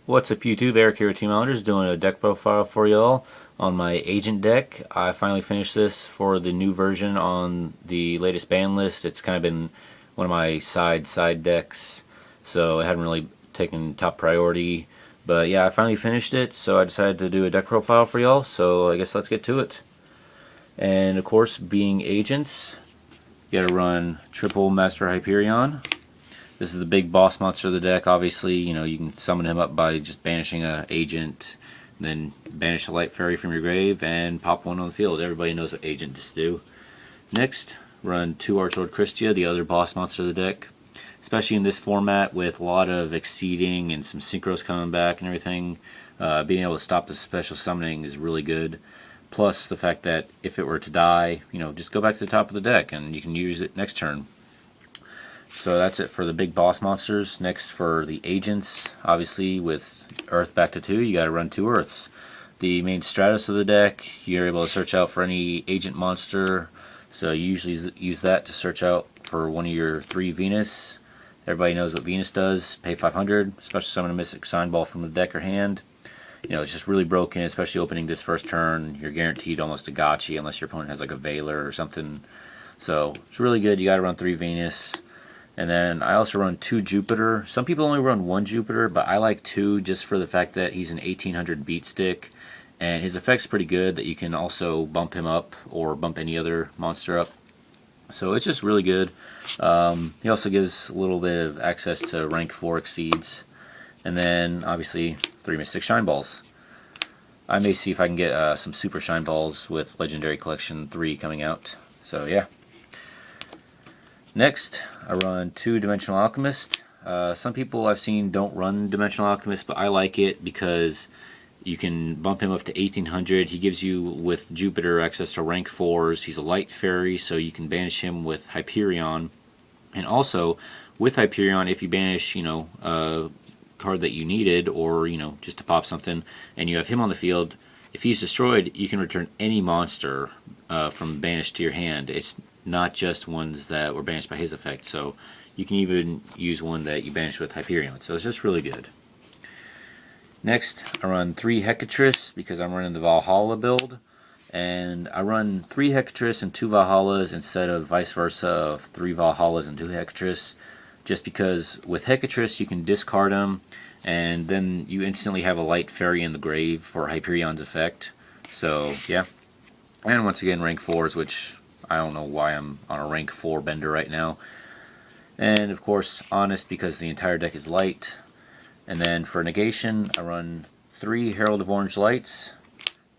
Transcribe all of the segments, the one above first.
What's up YouTube, Eric here with Team Islanders doing a deck profile for y'all on my Agent deck. I finally finished this for the new version on the latest ban list. It's kind of been one of my side decks, so it hadn't really taken top priority. But yeah, I finally finished it, so I decided to do a deck profile for y'all, so I guess let's get to it. And of course, being agents, you gotta run triple Master Hyperion. This is the big boss monster of the deck. Obviously, you can summon him up by just banishing a agent, then banish a light fairy from your grave and pop one on the field. Everybody knows what agents do. Next, run 2 Archlord Christia, the other boss monster of the deck. Especially in this format with a lot of exceeding and some synchros coming back and everything, being able to stop the special summoning is really good. Plus the fact that if it were to die, just go back to the top of the deck and you can use it next turn. So that's it for the big boss monsters. Next for the agents, obviously with Earth back to 2, you gotta run 2 Earths. The main stratus of the deck, you're able to search out for any agent monster, so you usually use that to search out for one of your 3 Venus. Everybody knows what Venus does, pay 500, especially summon a Mystic Sign Ball from the deck or hand. It's just really broken, especially opening this first turn. You're guaranteed almost a gotchi unless your opponent has like a Veiler or something. So it's really good. You gotta run 3 Venus. And then I also run 2 Jupiter. Some people only run 1 Jupiter, but I like 2 just for the fact that he's an 1800 beat stick. And his effect's pretty good that you can also bump him up or bump any other monster up. So it's just really good. He also gives a little bit of access to rank 4 exceeds. And then obviously 3 Mystic Shine Balls. I may see if I can get some Super Shine Balls with Legendary Collection 3 coming out. So yeah. Next, I run 2 Dimensional Alchemist. Some people I've seen don't run Dimensional Alchemist, but I like it because you can bump him up to 1800. He gives you, with Jupiter, access to rank 4s. He's a light fairy, so you can banish him with Hyperion. And also, with Hyperion, if you banish, a card that you needed, or, just to pop something, and you have him on the field, if he's destroyed, you can return any monster from banished to your hand. It's not just ones that were banished by his effect, so you can even use one that you banished with Hyperion, so it's just really good. Next, I run 3 Hecatrice because I'm running the Valhalla build, and I run 3 Hecatrice and 2 Valhallas instead of vice versa of 3 Valhallas and 2 Hecatrice, just because with Hecatrice you can discard them, and then you instantly have a light fairy in the grave for Hyperion's effect, so yeah. And once again, rank 4s, which I don't know why I'm on a rank 4 bender right now. And of course, Honest, because the entire deck is light. And then for negation, I run 3 Herald of Orange Lights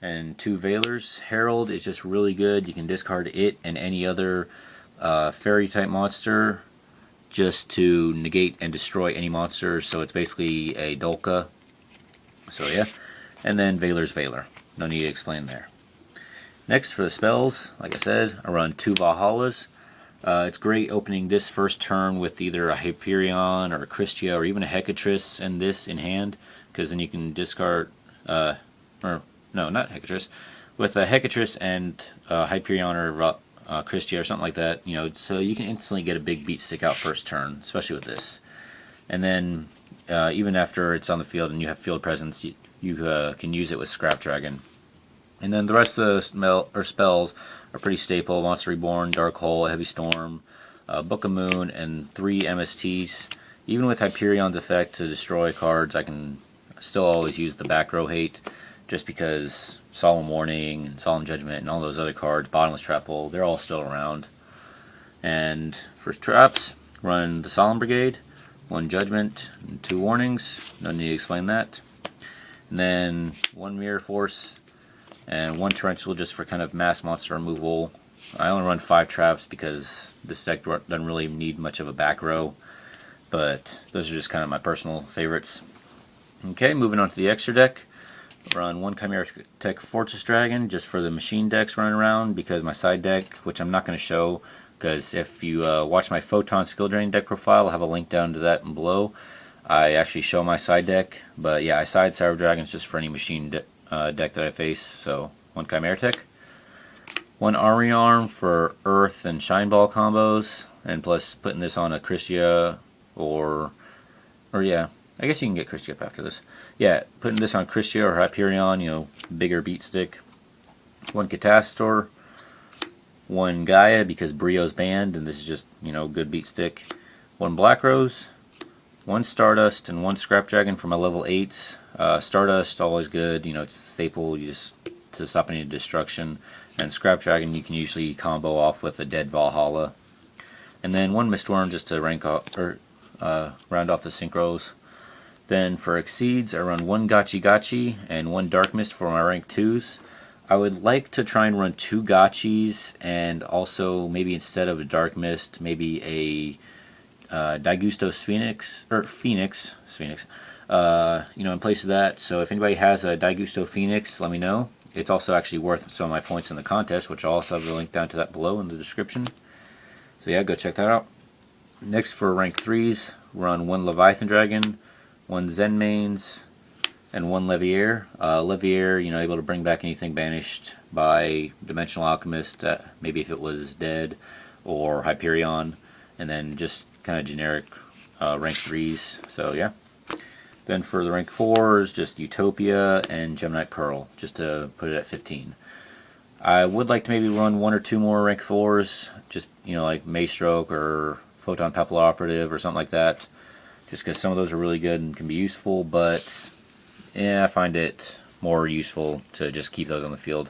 and 2 Veilers. Herald is just really good. You can discard it and any other fairy type monster just to negate and destroy any monster. So it's basically a Dolka. So yeah. And then Veiler's Veiler. No need to explain there. Next for the spells, like I said, I run 2 Valhallas. It's great opening this first turn with either a Hyperion or a Christia or even a Hecatrice and this in hand, because then you can discard, or no, not Hecatrice, with a Hecatrice and Hyperion or Christia or something like that, so you can instantly get a big beat stick out first turn, especially with this. And then even after it's on the field and you have field presence, you can use it with Scrap Dragon. And then the rest of the spells are pretty staple. Monster Reborn, Dark Hole, Heavy Storm, Book of Moon, and 3 MSTs. Even with Hyperion's effect to destroy cards, I can still always use the back row hate, just because Solemn Warning and Solemn Judgment and all those other cards, Bottomless Trap Hole, they're all still around. And for traps, run the Solemn Brigade, 1 Judgment, and 2 Warnings. No need to explain that. And then 1 Mirror Force, and 1 Tarantula just for kind of mass monster removal. I only run 5 traps because this deck doesn't really need much of a back row, but those are just kind of my personal favorites. Okay, moving on to the extra deck. Run 1 Chimera Tech Fortress Dragon just for the machine decks running around, because my side deck, which I'm not going to show, because if you watch my Photon Skill Drain deck profile, I'll have a link down to that below. I actually show my side deck, but yeah, I side Cyber Dragons just for any machine deck that I face. So 1 Chimera Tech, 1 Army Arm for Earth and Shine Ball combos, and plus putting this on a Christia or yeah, I guess you can get Christie up after this. Yeah, putting this on Christie or Hyperion, you know, bigger beat stick. 1 Catastor, 1 Gaia because Brio's banned, and this is just, you know, good beat stick. 1 Black Rose, 1 Stardust, and 1 Scrap Dragon for my level 8s. Stardust, always good, you know, it's a staple just to stop any destruction. And Scrap Dragon you can usually combo off with a Dead Valhalla. And then 1 Mistworm just to rank off, or round off the synchros. Then for Exceeds, I run 1 Gachi Gachi and 1 Dark Mist for my rank 2s. I would like to try and run 2 Gachis, and also maybe instead of a Dark Mist, maybe a Daigustos Phoenix, you know, in place of that. So if anybody has a Daigusto Phoenix, let me know. It's also actually worth some of my points in the contest, which I'll also have the link down to that below in the description. So yeah, go check that out. Next for rank 3s, run 1 Leviathan Dragon, 1 Zen Mains, and 1 Levier. Levier, you know, able to bring back anything banished by Dimensional Alchemist, maybe if it was dead, or Hyperion, and then just kind of generic rank 3s. So yeah. Then for the rank 4s, just Utopia and Gemini Pearl, just to put it at 15. I would like to maybe run 1 or 2 more rank 4s, just, you know, like Maystroke or Photon Pepple Operative or something like that, just because some of those are really good and can be useful, but yeah, I find it more useful to just keep those on the field.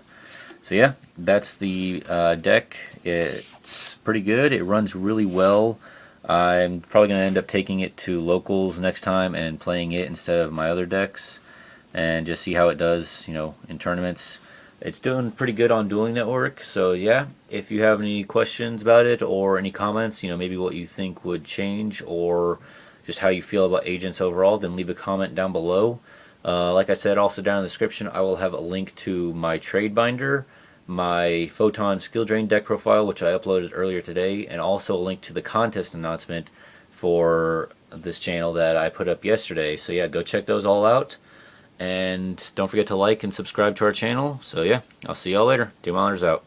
So yeah, that's the deck. It's pretty good. It runs really well. I'm probably going to end up taking it to locals next time and playing it instead of my other decks, and just see how it does, you know, in tournaments. It's doing pretty good on Dueling Network, so yeah, if you have any questions about it or any comments, you know, maybe what you think would change or just how you feel about Agents overall, then leave a comment down below. Like I said, also down in the description, I will have a link to my trade binder, my Photon Skill Drain deck profile, which I uploaded earlier today, and also a link to the contest announcement for this channel that I put up yesterday. So yeah, go check those all out, and don't forget to like and subscribe to our channel. So yeah, I'll see y'all later. TeamIslanders out.